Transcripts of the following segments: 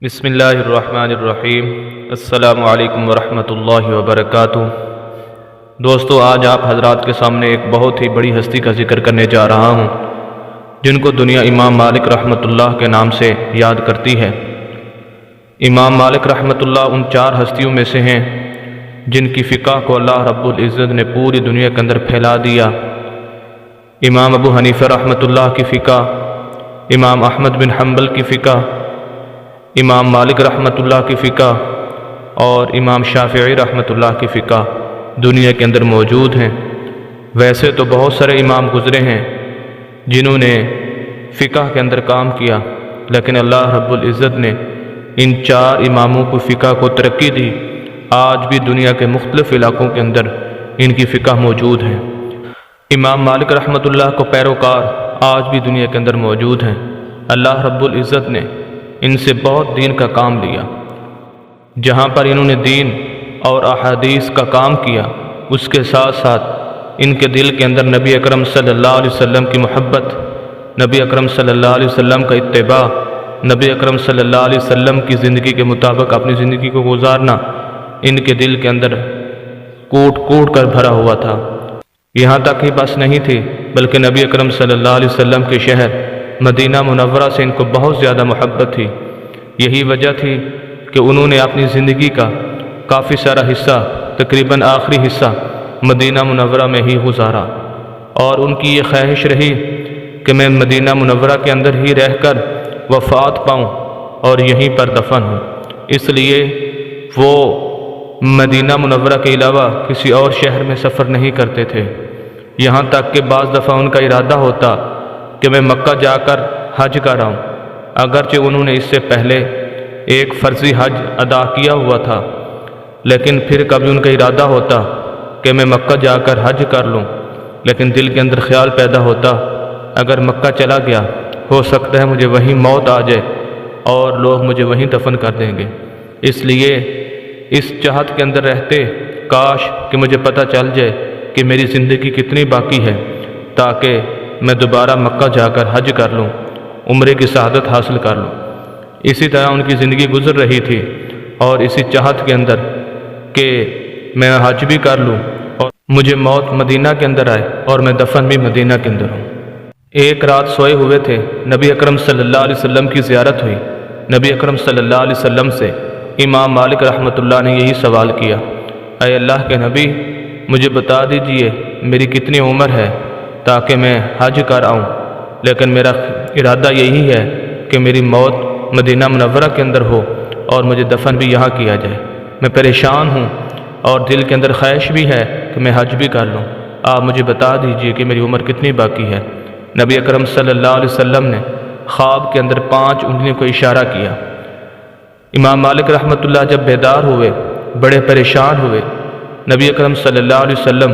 بسم اللہ الرحمن الرحیم۔ السلام علیکم ورحمۃ اللہ وبرکاتہ۔ دوستو، آج آپ حضرات کے سامنے ایک بہت ہی بڑی ہستی کا ذکر کرنے جا رہا ہوں، جن کو دنیا امام مالک رحمۃ اللہ کے نام سے یاد کرتی ہے۔ امام مالک رحمۃ اللہ ان چار ہستیوں میں سے ہیں جن کی فقہ کو اللہ رب العزت نے پوری دنیا کے اندر پھیلا دیا۔ امام ابو حنیفہ رحمۃ اللہ کی فقہ، امام احمد بن حنبل کی فقہ، امام مالک رحمۃ اللہ کی فقہ اور امام شافعی رحمۃ اللہ کی فقہ دنیا کے اندر موجود ہیں۔ ویسے تو بہت سارے امام گزرے ہیں جنہوں نے فقہ کے اندر کام کیا، لیکن اللہ رب العزت نے ان چار اماموں کو فقہ کو ترقی دی۔ آج بھی دنیا کے مختلف علاقوں کے اندر ان کی فقہ موجود ہیں۔ امام مالک رحمۃ اللہ کو پیروکار آج بھی دنیا کے اندر موجود ہیں۔ اللہ رب العزت نے ان سے بہت دین کا کام لیا۔ جہاں پر انہوں نے دین اور احادیث کا کام کیا، اس کے ساتھ ساتھ ان کے دل کے اندر نبی اکرم صلی اللہ علیہ وسلم کی محبت، نبی اکرم صلی اللہ علیہ وسلم کا اتباع، نبی اکرم صلی اللہ علیہ وسلم کی زندگی کے مطابق اپنی زندگی کو گزارنا ان کے دل کے اندر کوٹ کوٹ کر بھرا ہوا تھا۔ یہاں تک ہی بس نہیں تھی، بلکہ نبی اکرم صلی اللہ علیہ وسلم کے شہر مدینہ منورہ سے ان کو بہت زیادہ محبت تھی۔ یہی وجہ تھی کہ انہوں نے اپنی زندگی کا کافی سارا حصہ، تقریباً آخری حصہ مدینہ منورہ میں ہی گزارا، اور ان کی یہ خواہش رہی کہ میں مدینہ منورہ کے اندر ہی رہ کر وفات پاؤں اور یہیں پر دفن ہوں۔ اس لیے وہ مدینہ منورہ کے علاوہ کسی اور شہر میں سفر نہیں کرتے تھے۔ یہاں تک کہ بعض دفعہ ان کا ارادہ ہوتا کہ میں مکہ جا کر حج کر آؤں، اگرچہ انہوں نے اس سے پہلے ایک فرضی حج ادا کیا ہوا تھا، لیکن پھر کبھی ان کا ارادہ ہوتا کہ میں مکہ جا کر حج کر لوں، لیکن دل کے اندر خیال پیدا ہوتا اگر مکہ چلا گیا ہو سکتا ہے مجھے وہیں موت آ جائے اور لوگ مجھے وہیں دفن کر دیں گے۔ اس لیے اس چاہت کے اندر رہتے کاش کہ مجھے پتہ چل جائے کہ میری زندگی کتنی باقی ہے، تاکہ میں دوبارہ مکہ جا کر حج کر لوں، عمرے کی سعادت حاصل کر لوں۔ اسی طرح ان کی زندگی گزر رہی تھی، اور اسی چاہت کے اندر کہ میں حج بھی کر لوں اور مجھے موت مدینہ کے اندر آئے اور میں دفن بھی مدینہ کے اندر ہوں۔ ایک رات سوئے ہوئے تھے، نبی اکرم صلی اللہ علیہ وسلم کی زیارت ہوئی۔ نبی اکرم صلی اللہ علیہ وسلم سے امام مالک رحمۃ اللہ نے یہی سوال کیا، اے اللہ کے نبی، مجھے بتا دیجئے میری کتنی عمر ہے تاکہ میں حج کر آؤں، لیکن میرا ارادہ یہی ہے کہ میری موت مدینہ منورہ کے اندر ہو اور مجھے دفن بھی یہاں کیا جائے۔ میں پریشان ہوں اور دل کے اندر خواہش بھی ہے کہ میں حج بھی کر لوں، آپ مجھے بتا دیجئے کہ میری عمر کتنی باقی ہے۔ نبی اکرم صلی اللہ علیہ وسلم نے خواب کے اندر 5 انگلیوں کو اشارہ کیا۔ امام مالک رحمۃ اللہ جب بیدار ہوئے، بڑے پریشان ہوئے۔ نبی اکرم صلی اللہ علیہ وسلم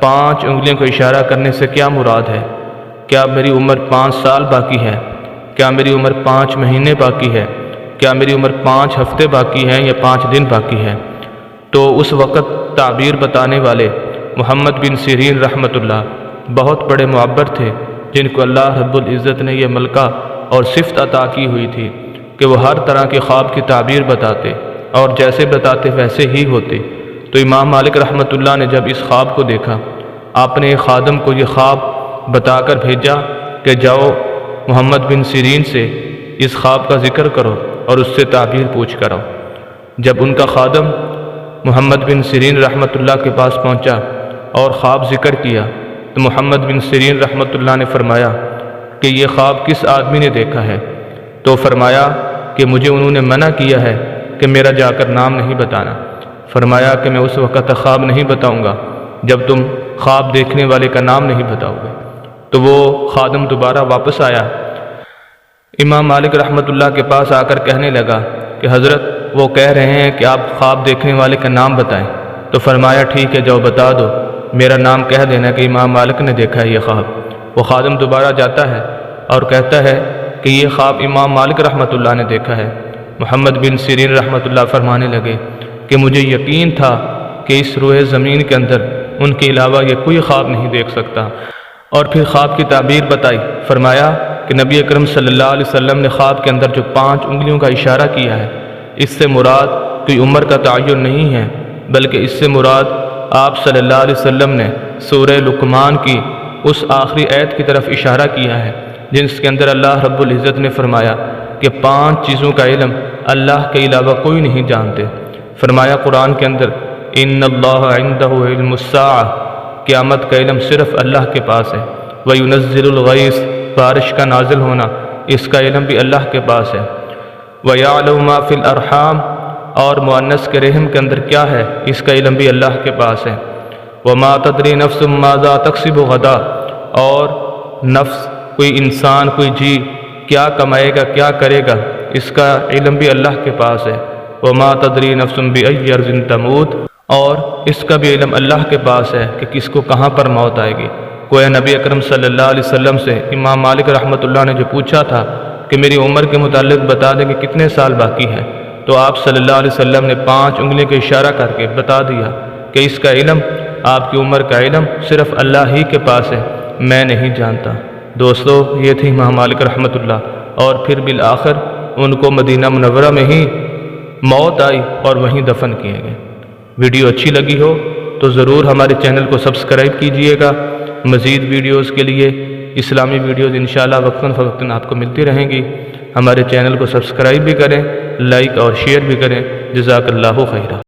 5 انگلیوں کو اشارہ کرنے سے کیا مراد ہے؟ کیا میری عمر 5 سال باقی ہے؟ کیا میری عمر 5 مہینے باقی ہے؟ کیا میری عمر 5 ہفتے باقی ہیں یا 5 دن باقی ہے؟ تو اس وقت تعبیر بتانے والے محمد بن سیرین رحمۃ اللہ بہت بڑے معبر تھے، جن کو اللہ رب العزت نے یہ ملکہ اور صفت عطا کی ہوئی تھی کہ وہ ہر طرح کے خواب کی تعبیر بتاتے، اور جیسے بتاتے ویسے ہی ہوتے۔ تو امام مالک رحمۃ اللہ نے جب اس خواب کو دیکھا، آپ نے ایک خادم کو یہ خواب بتا کر بھیجا کہ جاؤ محمد بن سیرین سے اس خواب کا ذکر کرو اور اس سے تعبیر پوچھ کر آؤ۔ جب ان کا خادم محمد بن سیرین رحمۃ اللہ کے پاس پہنچا اور خواب ذکر کیا، تو محمد بن سیرین رحمۃ اللہ نے فرمایا کہ یہ خواب کس آدمی نے دیکھا ہے؟ تو فرمایا کہ مجھے انہوں نے منع کیا ہے کہ میرا جا کر نام نہیں بتانا۔ فرمایا کہ میں اس وقت خواب نہیں بتاؤں گا جب تم خواب دیکھنے والے کا نام نہیں بتاؤ گے۔ تو وہ خادم دوبارہ واپس آیا، امام مالک رحمۃ اللہ کے پاس آ کر کہنے لگا کہ حضرت وہ کہہ رہے ہیں کہ آپ خواب دیکھنے والے کا نام بتائیں۔ تو فرمایا ٹھیک ہے، جاؤ بتا دو، میرا نام کہہ دینا کہ امام مالک نے دیکھا ہے یہ خواب۔ وہ خادم دوبارہ جاتا ہے اور کہتا ہے کہ یہ خواب امام مالک رحمۃ اللہ نے دیکھا ہے۔ محمد بن سیرین رحمۃ اللہ فرمانے لگے کہ مجھے یقین تھا کہ اس روئے زمین کے اندر ان کے علاوہ یہ کوئی خواب نہیں دیکھ سکتا، اور پھر خواب کی تعبیر بتائی۔ فرمایا کہ نبی اکرم صلی اللہ علیہ وسلم نے خواب کے اندر جو 5 انگلیوں کا اشارہ کیا ہے، اس سے مراد کوئی عمر کا تعین نہیں ہے، بلکہ اس سے مراد آپ صلی اللہ علیہ وسلم نے سورہ لقمان کی اس آخری آیت کی طرف اشارہ کیا ہے، جس کے اندر اللہ رب العزت نے فرمایا کہ 5 چیزوں کا علم اللہ کے علاوہ کوئی نہیں جانتے۔ فرمایا قرآن کے اندر ان اللہ عنده علم الساعہ، قیامت کا علم صرف اللہ کے پاس ہے، وَيُنَزِّلُ الْغَيْثَ، بارش کا نازل ہونا، اس کا علم بھی اللہ کے پاس ہے، وَيَعْلَمُ مَا فِي الْأَرْحَامِ، اور مؤنث کے رحم کے اندر کیا ہے، اس کا علم بھی اللہ کے پاس ہے، وَمَا تَدْرِي نَفْسٌ مَاذَا تَكْسِبُ غَدًا، اور نفس، کوئی انسان، کوئی جی کیا کمائے گا، کیا کرے گا، اس کا علم بھی اللہ کے پاس ہے، وَمَا تَدْرِي نَفْسٌ بِأَيِّ أَرْضٍ تَمُوتُ، اور اس کا بھی علم اللہ کے پاس ہے کہ کس کو کہاں پر موت آئے گی۔ گویا نبی اکرم صلی اللہ علیہ وسلم سے امام مالک رحمۃ اللہ نے جو پوچھا تھا کہ میری عمر کے متعلق بتا دیں کہ کتنے سال باقی ہے، تو آپ صلی اللہ علیہ وسلم نے 5 انگلیوں کا اشارہ کر کے بتا دیا کہ اس کا علم، آپ کی عمر کا علم صرف اللہ ہی کے پاس ہے، میں نہیں جانتا۔ دوستو، یہ تھی امام مالک رحمۃ اللہ، اور پھر بالآخر ان کو مدینہ منورہ میں ہی موت آئی اور وہیں دفن کیے گئے۔ ویڈیو اچھی لگی ہو تو ضرور ہمارے چینل کو سبسکرائب کیجئے گا۔ مزید ویڈیوز کے لیے اسلامی ویڈیوز انشاءاللہ وقتاً فوقتاً آپ کو ملتی رہیں گی۔ ہمارے چینل کو سبسکرائب بھی کریں، لائک اور شیئر بھی کریں۔ جزاک اللہ خیرہ۔